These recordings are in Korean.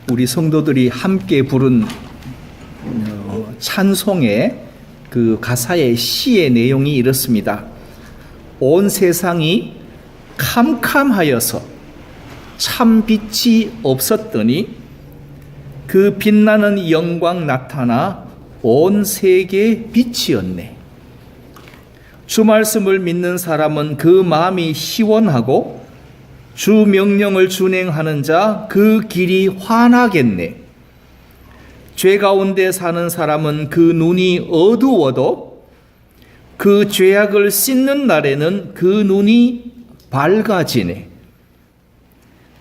우리 성도들이 함께 부른 찬송의 그 가사의 시의 내용이 이렇습니다. 온 세상이 캄캄하여서 참 빛이 없었더니 그 빛나는 영광 나타나 온 세계에 빛이었네. 주 말씀을 믿는 사람은 그 마음이 시원하고 주 명령을 준행하는 자 그 길이 환하겠네. 죄 가운데 사는 사람은 그 눈이 어두워도 그 죄악을 씻는 날에는 그 눈이 밝아지네.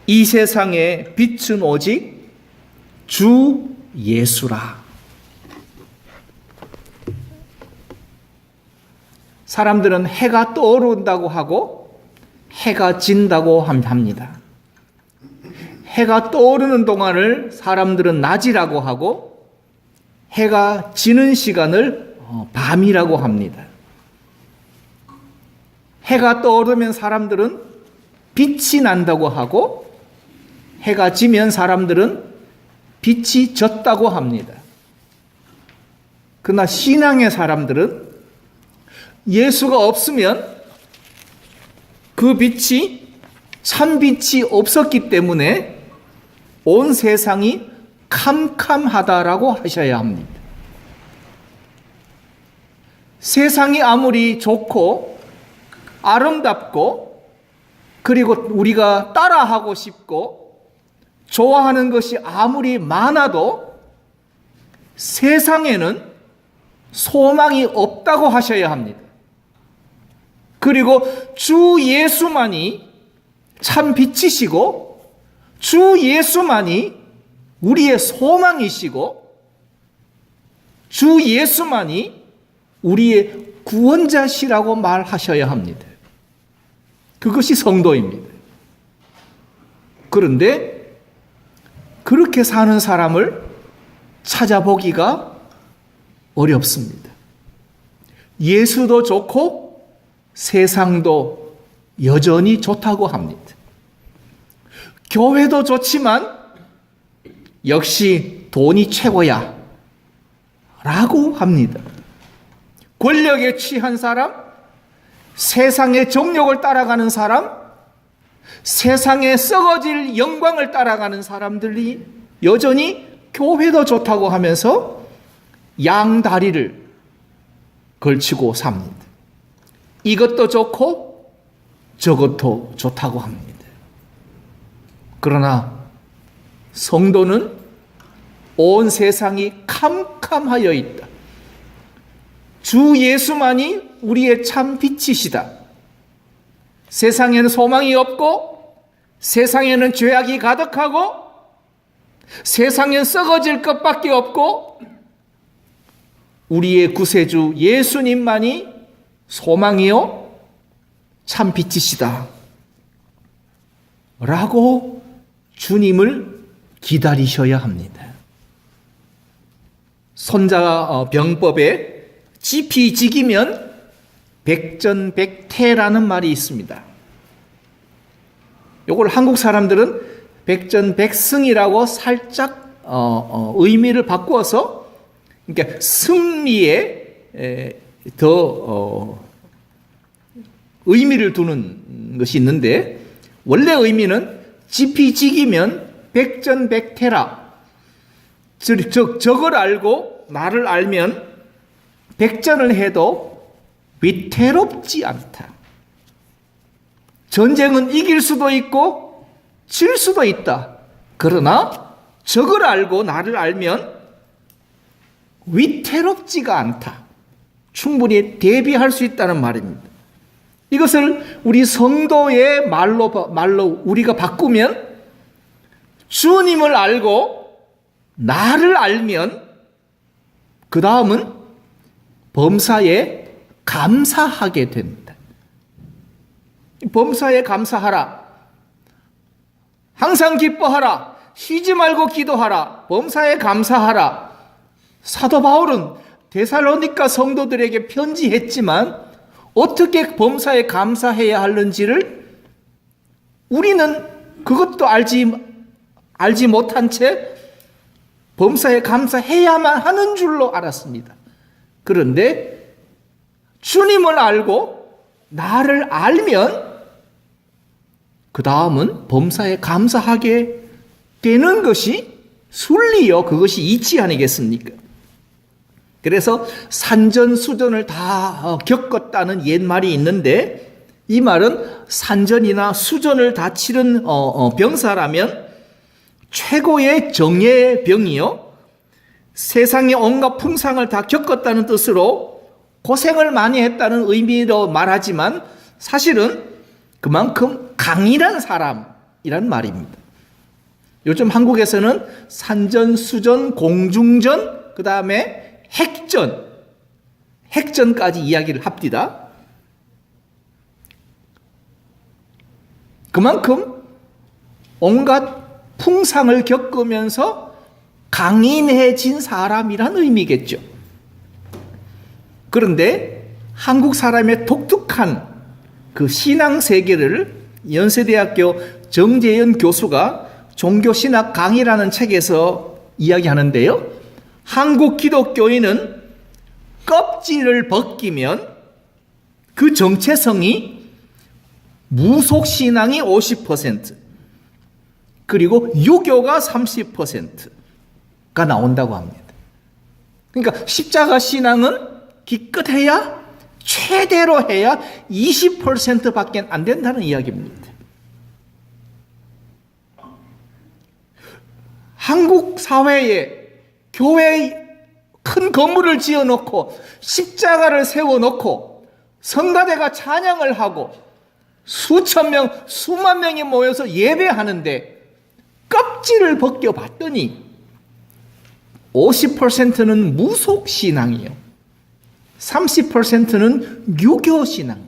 이 세상에 빛은 오직 주 예수라. 사람들은 해가 떠오른다고 하고 해가 진다고 합니다. 해가 떠오르는 동안을 사람들은 낮이라고 하고 해가 지는 시간을 밤이라고 합니다. 해가 떠오르면 사람들은 빛이 난다고 하고 해가 지면 사람들은 빛이 졌다고 합니다. 그러나 신앙의 사람들은 예수가 없으면 그 빛이 참 빛이 없었기 때문에 온 세상이 캄캄하다라고 하셔야 합니다. 세상이 아무리 좋고 아름답고 그리고 우리가 따라하고 싶고 좋아하는 것이 아무리 많아도 세상에는 소망이 없다고 하셔야 합니다. 그리고 주 예수만이 참 빛이시고 주 예수만이 우리의 소망이시고 주 예수만이 우리의 구원자시라고 말하셔야 합니다. 그것이 성도입니다. 그런데 그렇게 사는 사람을 찾아보기가 어렵습니다. 예수도 좋고 세상도 여전히 좋다고 합니다. 교회도 좋지만 역시 돈이 최고야 라고 합니다. 권력에 취한 사람, 세상의 정욕을 따라가는 사람, 세상에 썩어질 영광을 따라가는 사람들이 여전히 교회도 좋다고 하면서 양다리를 걸치고 삽니다. 이것도 좋고 저것도 좋다고 합니다. 그러나 성도는 온 세상이 캄캄하여 있다. 주 예수만이 우리의 참 빛이시다. 세상에는 소망이 없고 세상에는 죄악이 가득하고 세상엔 썩어질 것밖에 없고 우리의 구세주 예수님만이 소망이요 참 빛이시다 라고 주님을 기다리셔야 합니다. 손자병법에 지피지기면 백전백태라는 말이 있습니다. 이걸 한국 사람들은 백전백승이라고 살짝 의미를 바꾸어서 그러니까 승리에 더 의미를 두는 것이 있는데 원래 의미는 지피지기면 백전백태라. 즉 적을 알고 나를 알면 백전을 해도 위태롭지 않다. 전쟁은 이길 수도 있고 질 수도 있다. 그러나 적을 알고 나를 알면 위태롭지가 않다. 충분히 대비할 수 있다는 말입니다. 이것을 우리 성도의 말로 우리가 바꾸면 주님을 알고 나를 알면 그 다음은 범사에 감사하게 된다. 범사에 감사하라. 항상 기뻐하라. 쉬지 말고 기도하라. 범사에 감사하라. 사도 바울은 데살로니가 성도들에게 편지했지만 어떻게 범사에 감사해야 하는지를 우리는 그것도 알지 못한 채 범사에 감사해야만 하는 줄로 알았습니다. 그런데 주님을 알고 나를 알면 그 다음은 범사에 감사하게 되는 것이 순리요, 그것이 이치 아니겠습니까? 그래서 산전수전을 다 겪었다는 옛말이 있는데, 이 말은 산전이나 수전을 다 치른 병사라면 최고의 정예의 병이요, 세상의 온갖 풍상을 다 겪었다는 뜻으로 고생을 많이 했다는 의미로 말하지만 사실은 그만큼 강인한 사람이란 말입니다. 요즘 한국에서는 산전, 수전, 공중전, 그 다음에 핵전까지 이야기를 합디다. 그만큼 온갖 풍상을 겪으면서 강인해진 사람이란 의미겠죠. 그런데 한국 사람의 독특한 그 신앙 세계를 연세대학교 정재현 교수가 종교신학 강의라는 책에서 이야기하는데요. 한국 기독교인은 껍질을 벗기면 그 정체성이 무속신앙이 50%, 그리고 유교가 30%가 나온다고 합니다. 그러니까 십자가 신앙은 기껏해야, 최대로 해야 20%밖에 안 된다는 이야기입니다. 한국 사회에 교회에 큰 건물을 지어놓고 십자가를 세워놓고 성가대가 찬양을 하고 수천 명, 수만 명이 모여서 예배하는데 껍질을 벗겨봤더니 50%는 무속신앙이요, 30%는 유교신앙이요.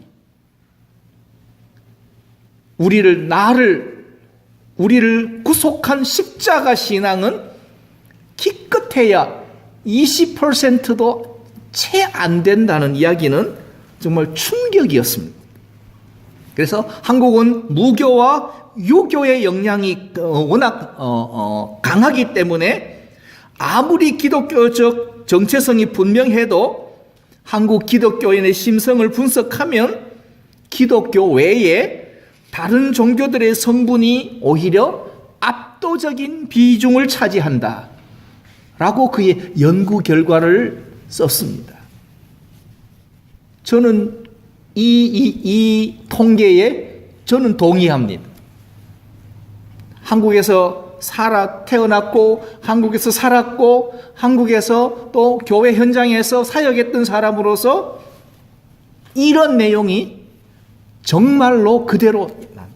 우리를 구속한 십자가 신앙은 기껏해야 20%도 채 안 된다는 이야기는 정말 충격이었습니다. 그래서 한국은 무교와 유교의 영향이 워낙 강하기 때문에 아무리 기독교적 정체성이 분명해도 한국 기독교인의 심성을 분석하면 기독교 외에 다른 종교들의 성분이 오히려 압도적인 비중을 차지한다 라고 그의 연구 결과를 썼습니다. 저는 이 통계에 저는 동의합니다. 한국에서 태어났고 한국에서 살았고 한국에서 또 교회 현장에서 사역했던 사람으로서 이런 내용이 정말로 그대로 난다.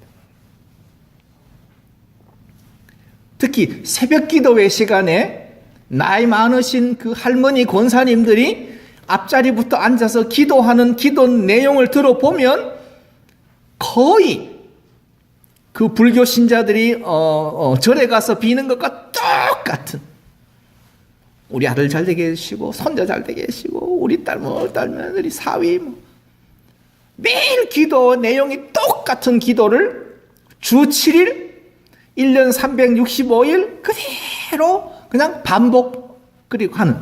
특히 새벽 기도회 시간에 나이 많으신 그 할머니 권사님들이 앞자리부터 앉아서 기도하는 기도 내용을 들어보면 거의 그 불교 신자들이 절에 가서 비는 것과 똑같은, 우리 아들 잘 되게 해주시고 손자 잘 되게 해주시고 우리 딸 며느리 사위 매일 기도 내용이 똑같은 기도를 주 7일 1년 365일 그대로 그냥 반복 그리고 하는,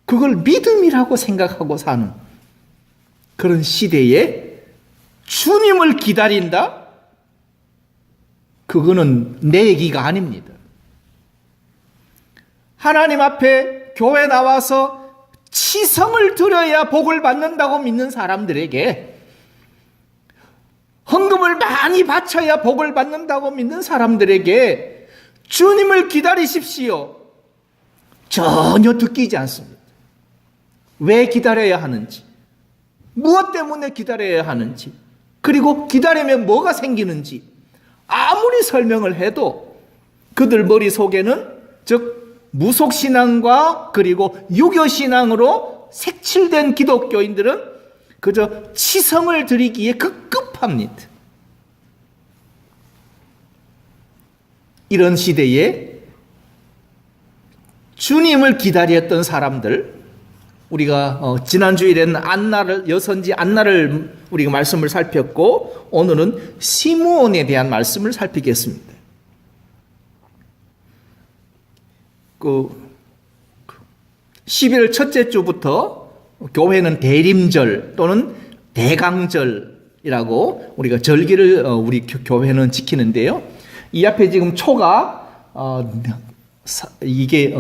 그걸 믿음이라고 생각하고 사는 그런 시대에 주님을 기다린다? 그거는 내 얘기가 아닙니다. 하나님 앞에 교회 나와서 치성을 드려야 복을 받는다고 믿는 사람들에게, 헌금을 많이 바쳐야 복을 받는다고 믿는 사람들에게 주님을 기다리십시오, 전혀 듣기지 않습니다. 왜 기다려야 하는지, 무엇 때문에 기다려야 하는지, 그리고 기다리면 뭐가 생기는지 아무리 설명을 해도 그들 머릿속에는, 즉 무속신앙과 그리고 유교신앙으로 색칠된 기독교인들은 그저 치성을 드리기에 급급합니다. 이런 시대에 주님을 기다렸던 사람들, 우리가 지난주일에는 여선지 안나를 우리가 말씀을 살폈고, 오늘은 시므온에 대한 말씀을 살피겠습니다. 그 11월 첫째 주부터 교회는 대림절 또는 대강절이라고 우리가 절기를 우리 교회는 지키는데요. 이 앞에 지금 초가 이게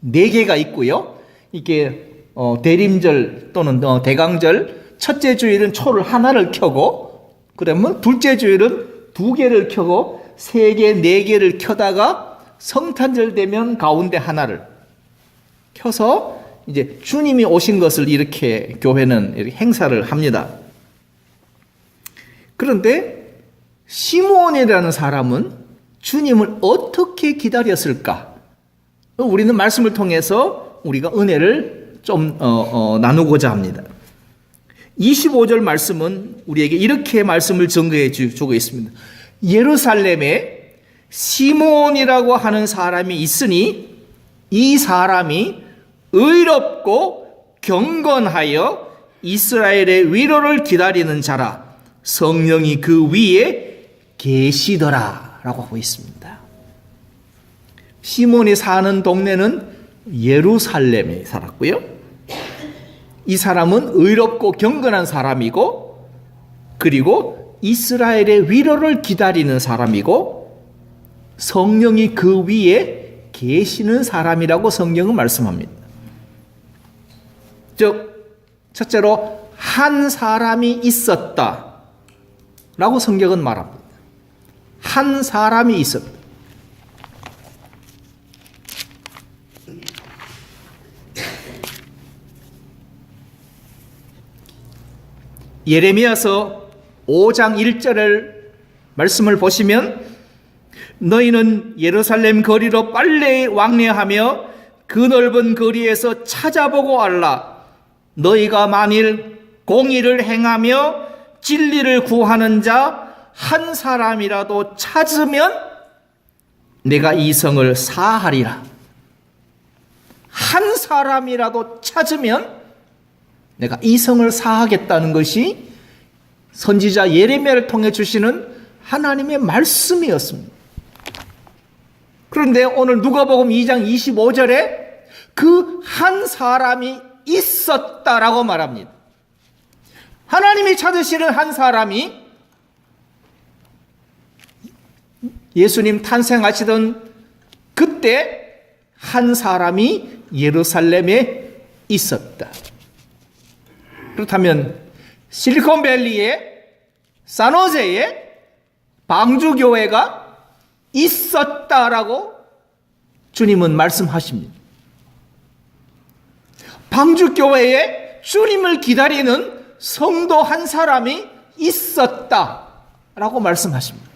4개가 있고요. 이게 대림절 또는 대강절 첫째 주일은 초를 하나를 켜고, 그러면 둘째 주일은 2개를 켜고 3개, 4개를 켜다가 성탄절 되면 가운데 하나를 켜서 이제 주님이 오신 것을 이렇게 교회는 이렇게 행사를 합니다. 그런데 시므온이라는 사람은 주님을 어떻게 기다렸을까? 우리는 말씀을 통해서 우리가 은혜를 좀 나누고자 합니다. 25절 말씀은 우리에게 이렇게 말씀을 증거해 주고 있습니다. 예루살렘에 시므온이라고 하는 사람이 있으니 이 사람이 의롭고 경건하여 이스라엘의 위로를 기다리는 자라. 성령이 그 위에 계시더라 라고 하고 있습니다. 시몬이 사는 동네는 예루살렘에 살았고요. 이 사람은 의롭고 경건한 사람이고, 그리고 이스라엘의 위로를 기다리는 사람이고, 성령이 그 위에 계시는 사람이라고 성경은 말씀합니다. 즉, 첫째로 한 사람이 있었다 라고 성경은 말합니다. 한 사람이 있었다. 예레미야서 5장 1절을 말씀을 보시면 너희는 예루살렘 거리로 빨리 왕래하며 그 넓은 거리에서 찾아보고 알라. 너희가 만일 공의를 행하며 진리를 구하는 자 한 사람이라도 찾으면 내가 이 성을 사하리라. 한 사람이라도 찾으면 내가 이 성을 사하겠다는 것이 선지자 예레미야를 통해 주시는 하나님의 말씀이었습니다. 그런데 오늘 누가복음 2장 25절에 그 한 사람이 있었다라고 말합니다. 하나님이 찾으시는 한 사람이 예수님 탄생하시던 그때 한 사람이 예루살렘에 있었다. 그렇다면 실리콘밸리의 산호제에 방주교회가 있었다라고 주님은 말씀하십니다. 방주교회에 주님을 기다리는 성도 한 사람이 있었다라고 말씀하십니다.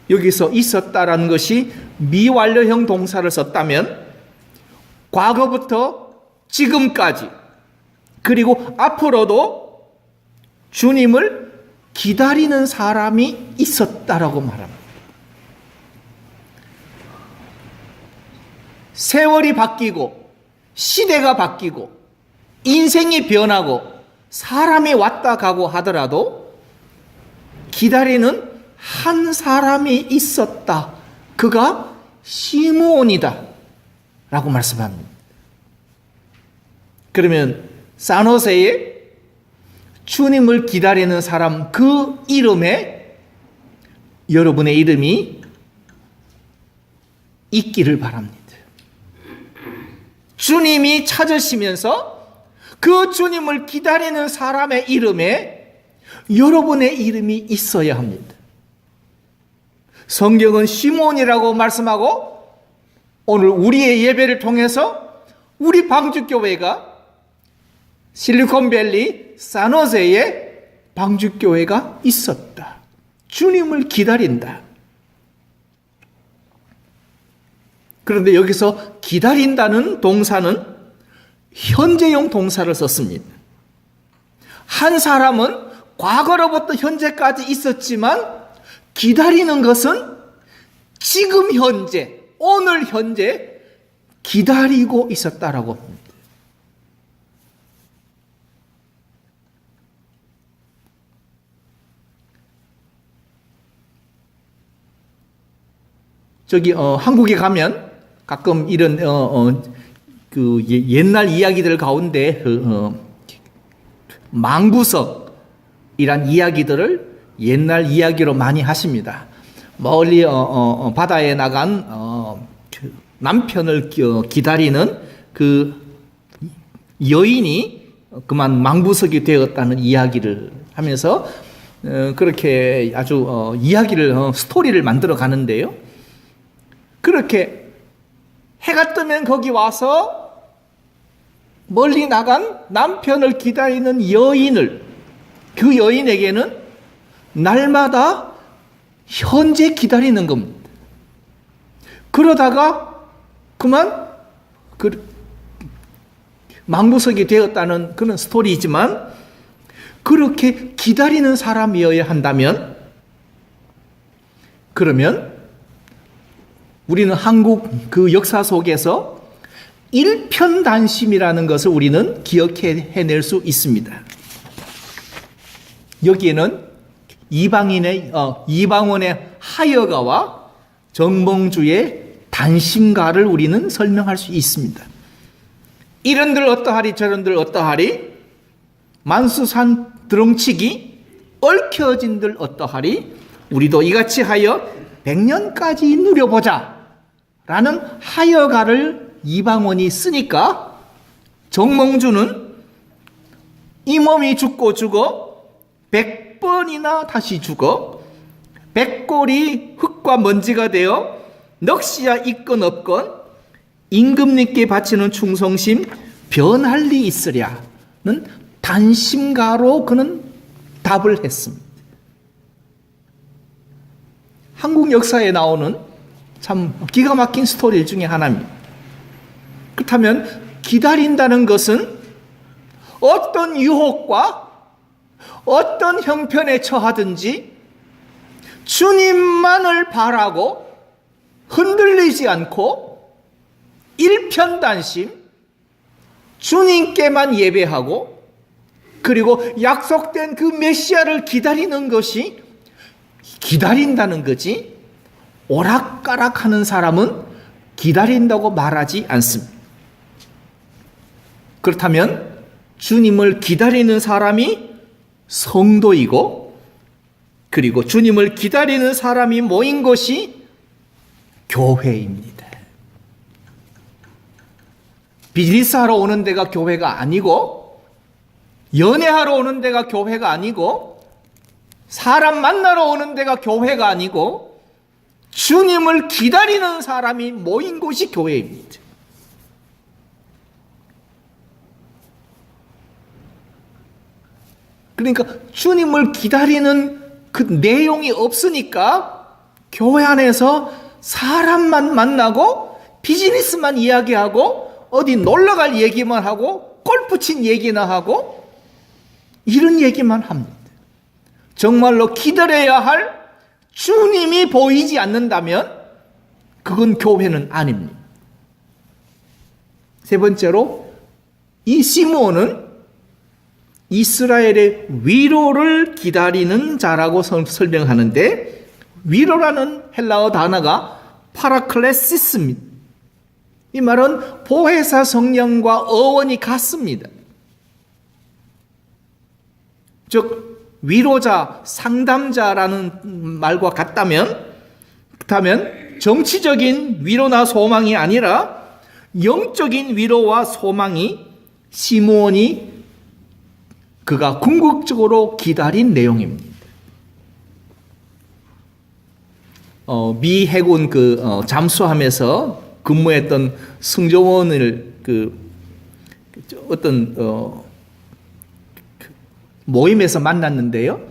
여기서 있었다라는 것이 미완료형 동사를 썼다면 과거부터 지금까지 그리고 앞으로도 주님을 기다리는 사람이 있었다라고 말합니다. 세월이 바뀌고 시대가 바뀌고 인생이 변하고 사람이 왔다 가고 하더라도 기다리는 한 사람이 있었다. 그가 시므온이다 라고 말씀합니다. 그러면 산호세에 주님을 기다리는 사람 그 이름에 여러분의 이름이 있기를 바랍니다. 주님이 찾으시면서 그 주님을 기다리는 사람의 이름에 여러분의 이름이 있어야 합니다. 성경은 시몬이라고 말씀하고 오늘 우리의 예배를 통해서 우리 방주교회가 실리콘밸리 산호제에 방주교회가 있었다. 주님을 기다린다. 그런데 여기서 기다린다는 동사는 현재형 동사를 썼습니다. 한 사람은 과거로부터 현재까지 있었지만 기다리는 것은 지금 현재, 오늘 현재 기다리고 있었다라고 합니다. 한국에 가면 가끔 이런 그 옛날 이야기들 가운데 망부석이란 이야기들을 옛날 이야기로 많이 하십니다. 멀리 바다에 나간 그 남편을 기다리는 그 여인이 그만 망부석이 되었다는 이야기를 하면서 그렇게 아주 이야기를 스토리를 만들어 가는데요. 그렇게 해가 뜨면 거기 와서 멀리 나간 남편을 기다리는 여인을, 그 여인에게는 날마다 현재 기다리는 겁니다. 그러다가 그만 망부석이 되었다는 그런 스토리이지만, 그렇게 기다리는 사람이어야 한다면, 그러면 우리는 한국 그 역사 속에서 일편단심이라는 것을 우리는 기억해낼 수 있습니다. 여기에는 이방원의 하여가와 정몽주의 단심가를 우리는 설명할 수 있습니다. 이런들 어떠하리 저런들 어떠하리, 만수산 드렁치기, 얽혀진들 어떠하리, 우리도 이같이 하여 100년까지 누려보자 라는 하여가를 이방원이 쓰니까, 정몽주는 이 몸이 죽고 죽어 100번이나 다시 죽어 100골이 흙과 먼지가 되어 넋이야 있건 없건 임금님께 바치는 충성심 변할 리 있으랴는 단심가로 그는 답을 했습니다. 한국 역사에 나오는 참 기가 막힌 스토리 중에 하나입니다. 그렇다면 기다린다는 것은 어떤 유혹과 어떤 형편에 처하든지 주님만을 바라고 흔들리지 않고 일편단심, 주님께만 예배하고 그리고 약속된 그 메시아를 기다리는 것이 기다린다는 거지, 오락가락하는 사람은 기다린다고 말하지 않습니다. 그렇다면 주님을 기다리는 사람이 성도이고, 그리고 주님을 기다리는 사람이 모인 것이 교회입니다. 비즈니스하러 오는 데가 교회가 아니고, 연애하러 오는 데가 교회가 아니고, 사람 만나러 오는 데가 교회가 아니고, 주님을 기다리는 사람이 모인 곳이 교회입니다. 그러니까 주님을 기다리는 그 내용이 없으니까 교회 안에서 사람만 만나고 비즈니스만 이야기하고 어디 놀러갈 얘기만 하고 골프 친 얘기나 하고 이런 얘기만 합니다. 정말로 기다려야 할 주님이 보이지 않는다면 그건 교회는 아닙니다. 세 번째로, 이 시므온은 이스라엘의 위로를 기다리는 자라고 설명하는데, 위로라는 헬라어 단어가 파라클레시스입니다. 이 말은 보혜사 성령과 어원이 같습니다. 즉 위로자, 상담자라는 말과 같다면, 그렇다면 정치적인 위로나 소망이 아니라 영적인 위로와 소망이 시므온이 그가 궁극적으로 기다린 내용입니다. 미 해군 잠수함에서 근무했던 승조원을 어떤 모임에서 만났는데요.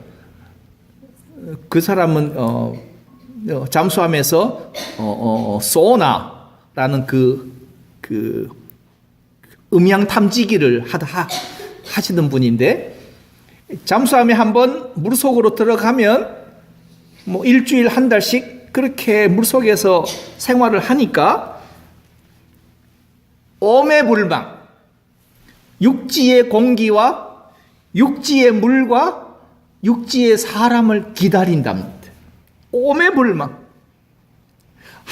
그 사람은 잠수함에서 소나라는 그 음향 탐지기를 하시던 분인데, 잠수함에 한번 물속으로 들어가면 뭐 일주일 한 달씩 그렇게 물속에서 생활을 하니까 오매불망, 육지의 공기와 육지의 물과 육지의 사람을 기다린답니다. 오매불망.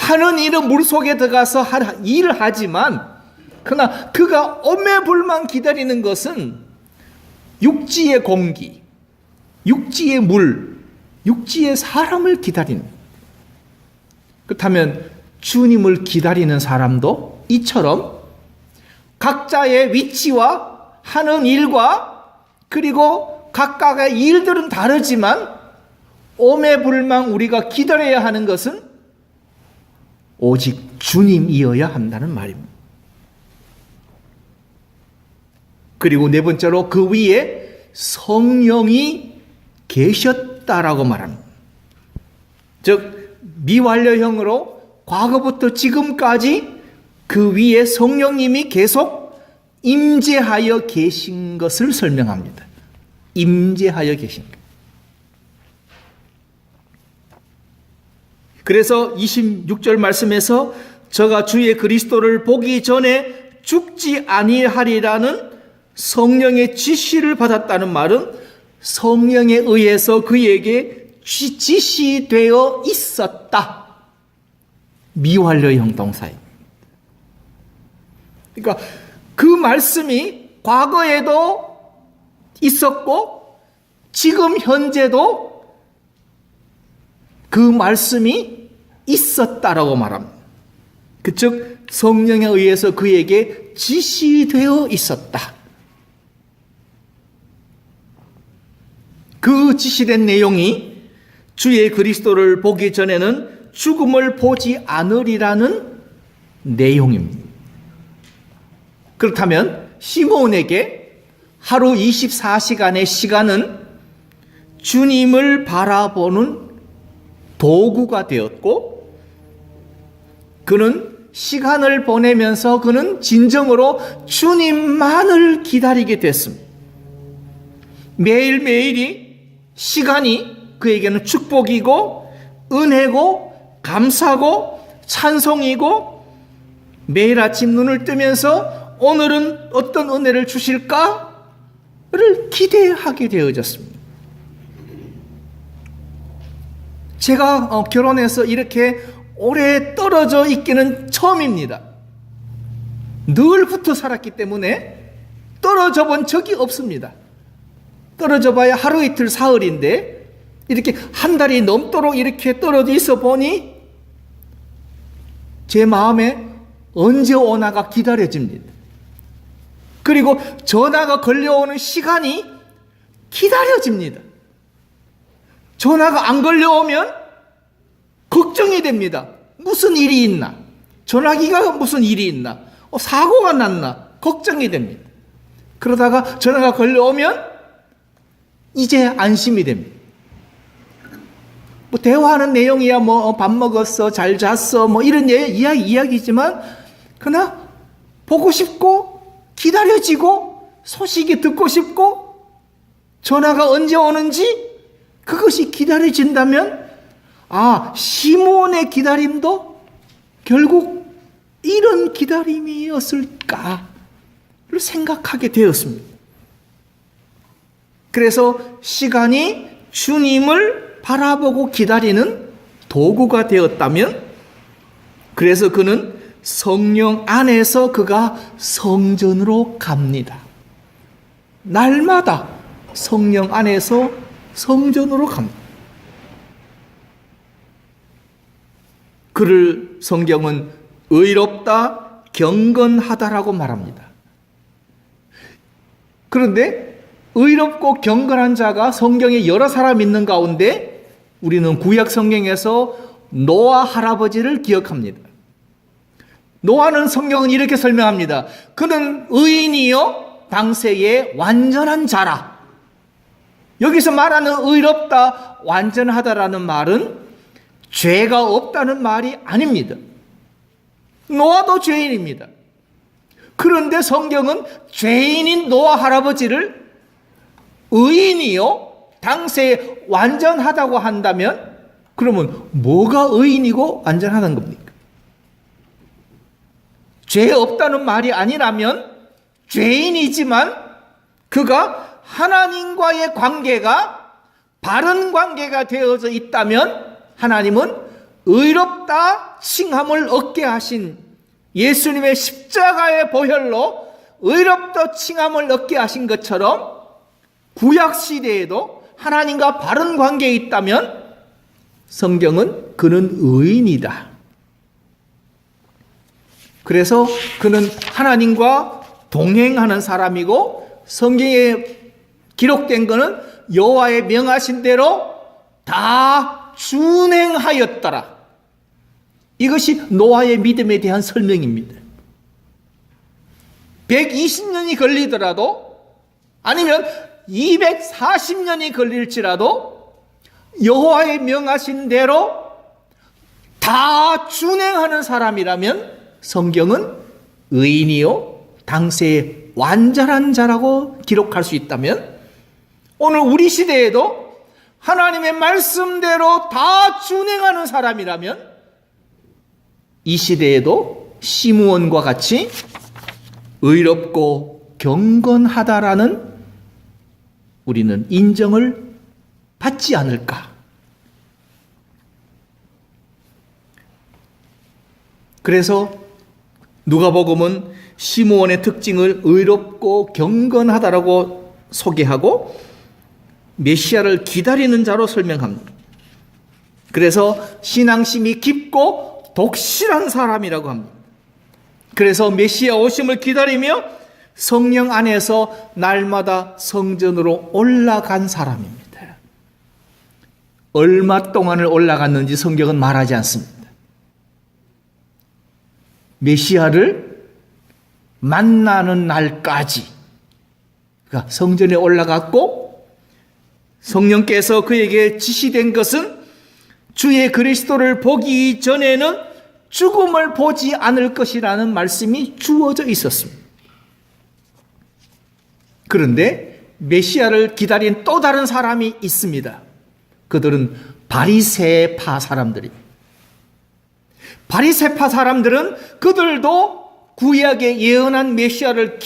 하는 일은 물속에 들어가서 일을 하지만 그러나 그가 오매불망 기다리는 것은 육지의 공기, 육지의 물, 육지의 사람을 기다리는. 그렇다면 주님을 기다리는 사람도 이처럼 각자의 위치와 하는 일과 그리고 각각의 일들은 다르지만 오매불망 우리가 기다려야 하는 것은 오직 주님이어야 한다는 말입니다. 그리고 네 번째로 그 위에 성령이 계셨다라고 말합니다. 즉 미완료형으로 과거부터 지금까지 그 위에 성령님이 계속 임재하여 계신 것을 설명합니다. 임재하여 계신 것. 그래서 26절 말씀에서 저가 주의 그리스도를 보기 전에 죽지 아니하리라는 성령의 지시를 받았다는 말은 성령에 의해서 그에게 지시되어 있었다. 미완료형 동사입니다. 그러니까 그 말씀이 과거에도 있었고 지금 현재도 그 말씀이 있었다라고 말합니다. 즉 성령에 의해서 그에게 지시되어 있었다. 그 지시된 내용이 주의 그리스도를 보기 전에는 죽음을 보지 않으리라는 내용입니다. 그렇다면 시몬에게 하루 24시간의 시간은 주님을 바라보는 도구가 되었고 그는 시간을 보내면서 그는 진정으로 주님만을 기다리게 됐습니다. 매일매일이 시간이 그에게는 축복이고 은혜고 감사고 찬송이고 매일 아침 눈을 뜨면서 오늘은 어떤 은혜를 주실까를 기대하게 되어졌습니다. 제가 결혼해서 이렇게 오래 떨어져 있기는 처음입니다. 늘 붙어 살았기 때문에 떨어져 본 적이 없습니다. 떨어져 봐야 하루 이틀 사흘인데 이렇게 한 달이 넘도록 이렇게 떨어져 있어 보니 제 마음에 언제 오나가 기다려집니다. 그리고 전화가 걸려오는 시간이 기다려집니다. 전화가 안 걸려오면 걱정이 됩니다. 무슨 일이 있나? 전화기가 무슨 일이 있나? 사고가 났나? 걱정이 됩니다. 그러다가 전화가 걸려오면 이제 안심이 됩니다. 뭐 대화하는 내용이야 뭐 밥 먹었어, 잘 잤어, 뭐 이런 이야기지만 그러나 보고 싶고 기다려지고 소식이 듣고 싶고 전화가 언제 오는지 그것이 기다려진다면 시몬의 기다림도 결국 이런 기다림이었을까를 생각하게 되었습니다. 그래서 시간이 주님을 바라보고 기다리는 도구가 되었다면 그래서 그는 성령 안에서 그가 성전으로 갑니다. 날마다 성령 안에서 성전으로 갑니다. 그를 성경은 의롭다, 경건하다라고 말합니다. 그런데 의롭고 경건한 자가 성경에 여러 사람 있는 가운데 우리는 구약 성경에서 노아 할아버지를 기억합니다. 노아는 성경은 이렇게 설명합니다. 그는 의인이요 당세의 완전한 자라. 여기서 말하는 의롭다, 완전하다라는 말은 죄가 없다는 말이 아닙니다. 노아도 죄인입니다. 그런데 성경은 죄인인 노아 할아버지를 의인이요 당세에 완전하다고 한다면 그러면 뭐가 의인이고 완전하다는 겁니까? 죄 없다는 말이 아니라면 죄인이지만 그가 하나님과의 관계가 바른 관계가 되어져 있다면 하나님은 의롭다 칭함을 얻게 하신 예수님의 십자가의 보혈로 의롭다 칭함을 얻게 하신 것처럼 구약 시대에도 하나님과 바른 관계에 있다면 성경은 그는 의인이다. 그래서 그는 하나님과 동행하는 사람이고 성경에 기록된 것은 여호와의 명하신 대로 다 준행하였더라. 이것이 노아의 믿음에 대한 설명입니다. 120년이 걸리더라도 아니면 240년이 걸릴지라도 여호와의 명하신 대로 다 준행하는 사람이라면 성경은 의인이요 당세의 완전한 자라고 기록할 수 있다면 오늘 우리 시대에도 하나님의 말씀대로 다 준행하는 사람이라면 이 시대에도 시므온과 같이 의롭고 경건하다라는 우리는 인정을 받지 않을까? 그래서 누가복음은 시므온의 특징을 의롭고 경건하다라고 소개하고 메시아를 기다리는 자로 설명합니다. 그래서 신앙심이 깊고 독실한 사람이라고 합니다. 그래서 메시아 오심을 기다리며 성령 안에서 날마다 성전으로 올라간 사람입니다. 얼마 동안을 올라갔는지 성경은 말하지 않습니다. 메시아를 만나는 날까지 그러니까 성전에 올라갔고 성령께서 그에게 지시된 것은 주의 그리스도를 보기 전에는 죽음을 보지 않을 것이라는 말씀이 주어져 있었습니다. 그런데 메시아를 기다린 또 다른 사람이 있습니다. 그들은 바리새파 사람들입니다. 바리새파 사람들은 그들도 구약에 예언한 메시아를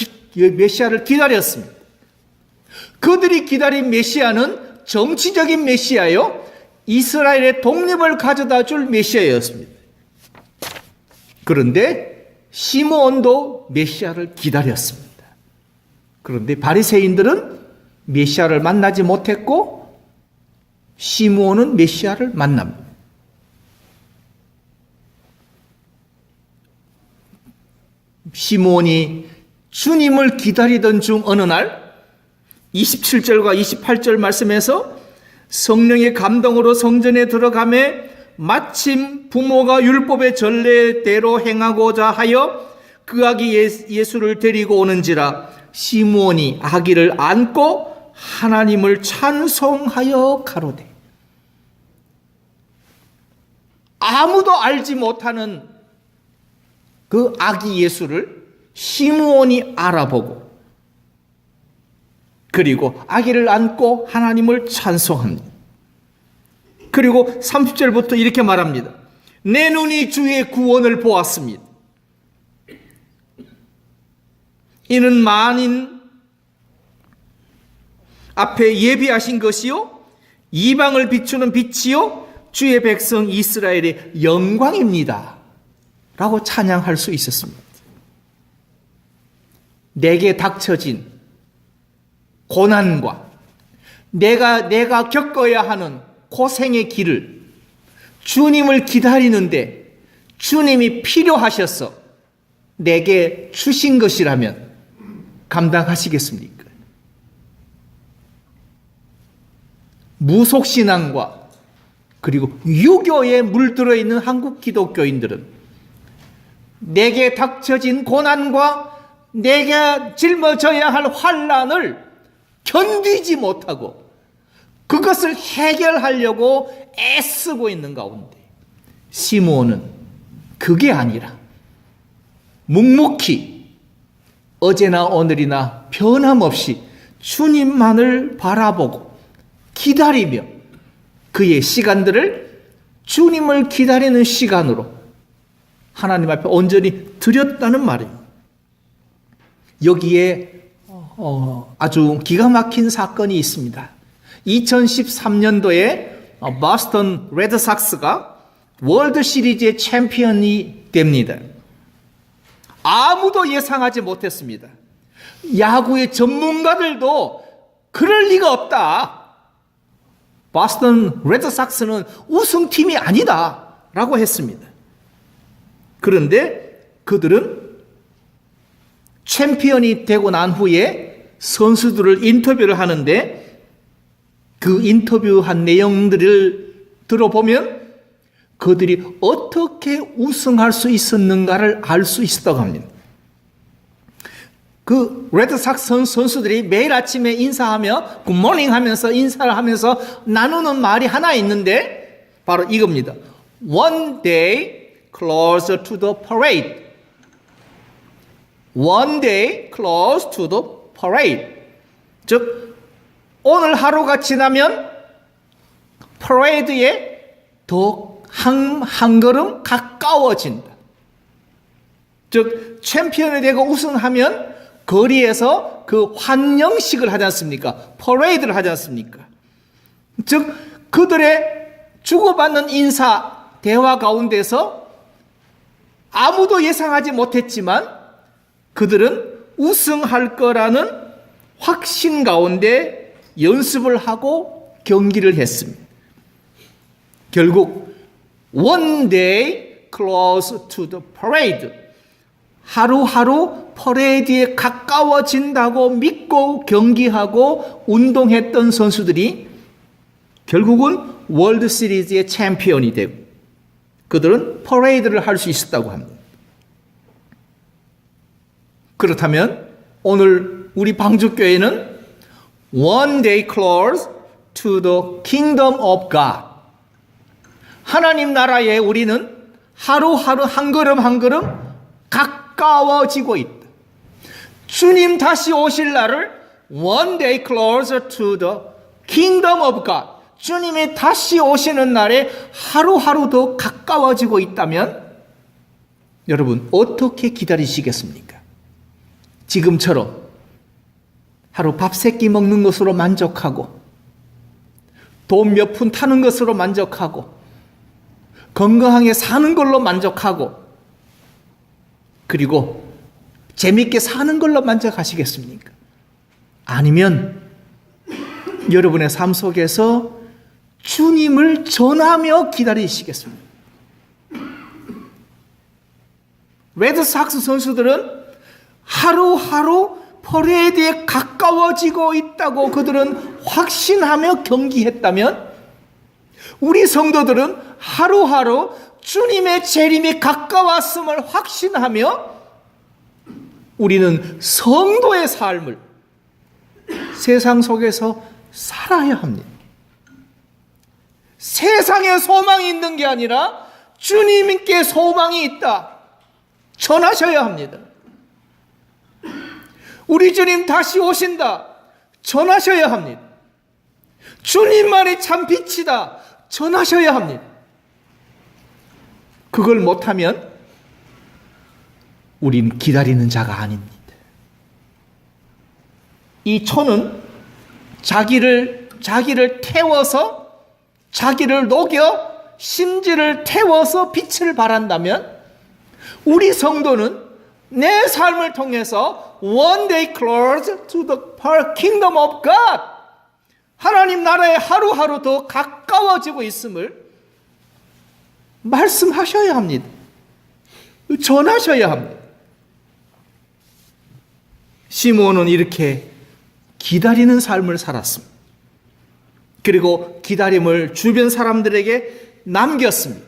기다렸습니다. 그들이 기다린 메시아는 정치적인 메시아요, 이스라엘의 독립을 가져다 줄 메시아였습니다. 그런데 시므온도 메시아를 기다렸습니다. 그런데 바리새인들은 메시아를 만나지 못했고 시므온은 메시아를 만납니다. 시므온이 주님을 기다리던 중 어느 날 27절과 28절 말씀에서 성령의 감동으로 성전에 들어가매 마침 부모가 율법의 전례대로 행하고자 하여 그 아기 예수를 데리고 오는지라 시므온이 아기를 안고 하나님을 찬송하여 가로되. 아무도 알지 못하는 그 아기 예수를 시므온이 알아보고 그리고 아기를 안고 하나님을 찬송합니다. 그리고 30절부터 이렇게 말합니다. 내 눈이 주의 구원을 보았습니다. 이는 만인 앞에 예비하신 것이요 이방을 비추는 빛이요 주의 백성 이스라엘의 영광입니다 라고 찬양할 수 있었습니다. 내게 닥쳐진 고난과 내가 겪어야 하는 고생의 길을 주님을 기다리는데 주님이 필요하셔서 내게 주신 것이라면 감당하시겠습니까? 무속신앙과 그리고 유교에 물들어 있는 한국 기독교인들은 내게 닥쳐진 고난과 내가 짊어져야 할 환난을 견디지 못하고 그것을 해결하려고 애쓰고 있는 가운데 시므온은 그게 아니라 묵묵히 어제나 오늘이나 변함없이 주님만을 바라보고 기다리며 그의 시간들을 주님을 기다리는 시간으로 하나님 앞에 온전히 드렸다는 말입니다. 여기에 아주 기가 막힌 사건이 있습니다. 2013년도에 보스턴 레드삭스가 월드 시리즈의 챔피언이 됩니다. 아무도 예상하지 못했습니다. 야구의 전문가들도 그럴 리가 없다. 보스턴 레드삭스는 우승팀이 아니다 라고 했습니다. 그런데 그들은 챔피언이 되고 난 후에 선수들을 인터뷰를 하는데 그 인터뷰한 내용들을 들어보면 그들이 어떻게 우승할 수 있었는가를 알 수 있었다고 합니다. 그 레드삭스 선수들이 매일 아침에 인사하며 굿모닝 하면서 인사를 하면서 나누는 말이 하나 있는데 바로 이겁니다. One day closer to the parade. One day close to the parade. 즉 오늘 하루가 지나면 퍼레이드에 더 한 걸음 가까워진다. 즉 챔피언이 되고 우승하면 거리에서 그 환영식을 하지 않습니까? 퍼레이드를 하지 않습니까? 즉 그들의 주고받는 인사 대화 가운데서 아무도 예상하지 못했지만 그들은 우승할 거라는 확신 가운데 연습을 하고 경기를 했습니다. 결국 one day close to the parade. 하루하루 퍼레이드에 가까워진다고 믿고 경기하고 운동했던 선수들이 결국은 월드 시리즈의 챔피언이 되고 그들은 퍼레이드를 할 수 있었다고 합니다. 그렇다면 오늘 우리 방주교회는 one day close to the kingdom of God. 하나님 나라에 우리는 하루하루 한 걸음 한 걸음 가까워지고 있다. 주님 다시 오실 날을 one day closer to the kingdom of God. 주님이 다시 오시는 날에 하루하루 더 가까워지고 있다면 여러분 어떻게 기다리시겠습니까? 지금처럼 하루 밥 세 끼 먹는 것으로 만족하고 돈 몇 푼 타는 것으로 만족하고 건강하게 사는 걸로 만족하고 그리고 재밌게 사는 걸로 만족하시겠습니까? 아니면 여러분의 삶 속에서 주님을 전하며 기다리시겠습니까? 레드삭스 선수들은 하루하루 퍼레이드에 가까워지고 있다고 그들은 확신하며 경기했다면 우리 성도들은 하루하루 주님의 재림이 가까웠음을 확신하며 우리는 성도의 삶을 세상 속에서 살아야 합니다. 세상에 소망이 있는 게 아니라 주님께 소망이 있다. 전하셔야 합니다. 우리 주님 다시 오신다. 전하셔야 합니다. 주님만이 참 빛이다. 전하셔야 합니다. 그걸 못하면 우린 기다리는 자가 아닙니다. 이 초는 자기를 태워서 자기를 녹여 심지를 태워서 빛을 발한다면 우리 성도는 내 삶을 통해서 one day closer to the kingdom of God 하나님 나라에 하루하루 더 가까워지고 있음을 말씀하셔야 합니다. 전하셔야 합니다. 시므온은 이렇게 기다리는 삶을 살았습니다. 그리고 기다림을 주변 사람들에게 남겼습니다.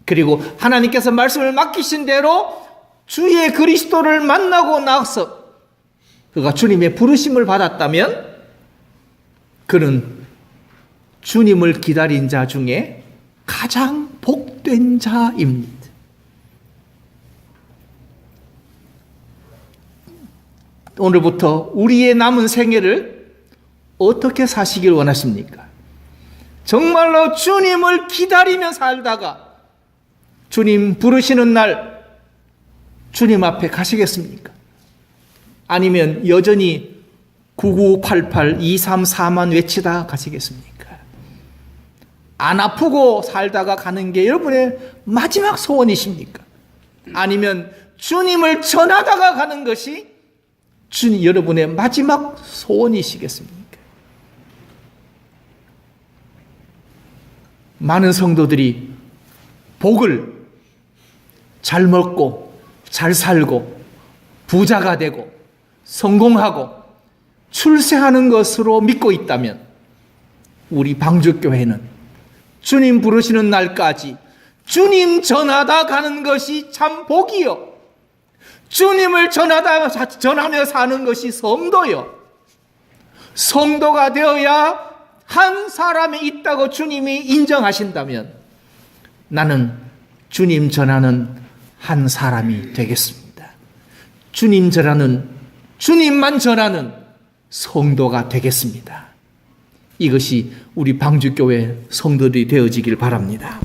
그리고 하나님께서 말씀을 맡기신 대로 주의 그리스도를 만나고 나서 그가 주님의 부르심을 받았다면 그는 주님을 기다린 자 중에 가장 복된 자입니다. 오늘부터 우리의 남은 생애를 어떻게 사시길 원하십니까? 정말로 주님을 기다리며 살다가 주님 부르시는 날 주님 앞에 가시겠습니까? 아니면 여전히 9988 234만 외치다 가시겠습니까? 9988 234만 외치다 가시겠습니까? 9988 234만 외치다 가시겠습니까? 9988 234만 외치다 가시겠습니까? 9988 234만 외치다 가시겠습니까? 9988 234만 외치다 가시겠습니까? 9988 234만 외치다 가시겠습니까? 9988 234만 외치다 가시겠습니까? 안 아프고 살다가 가는 게 여러분의 마지막 소원이십니까? 아니면 주님을 전하다가 가는 것이 주님 여러분의 마지막 소원이시겠습니까? 많은 성도들이 복을 잘 먹고 잘 살고 부자가 되고 성공하고 출세하는 것으로 믿고 있다면 우리 방주교회는 주님 부르시는 날까지 주님 전하다 가는 것이 참 복이요, 주님을 전하며 사는 것이 성도요, 성도가 되어야 한 사람이 있다고 주님이 인정하신다면 나는 주님 전하는 한 사람이 되겠습니다. 주님만 전하는 성도가 되겠습니다. 이것이 우리 방주교회 성도들이 되어지길 바랍니다.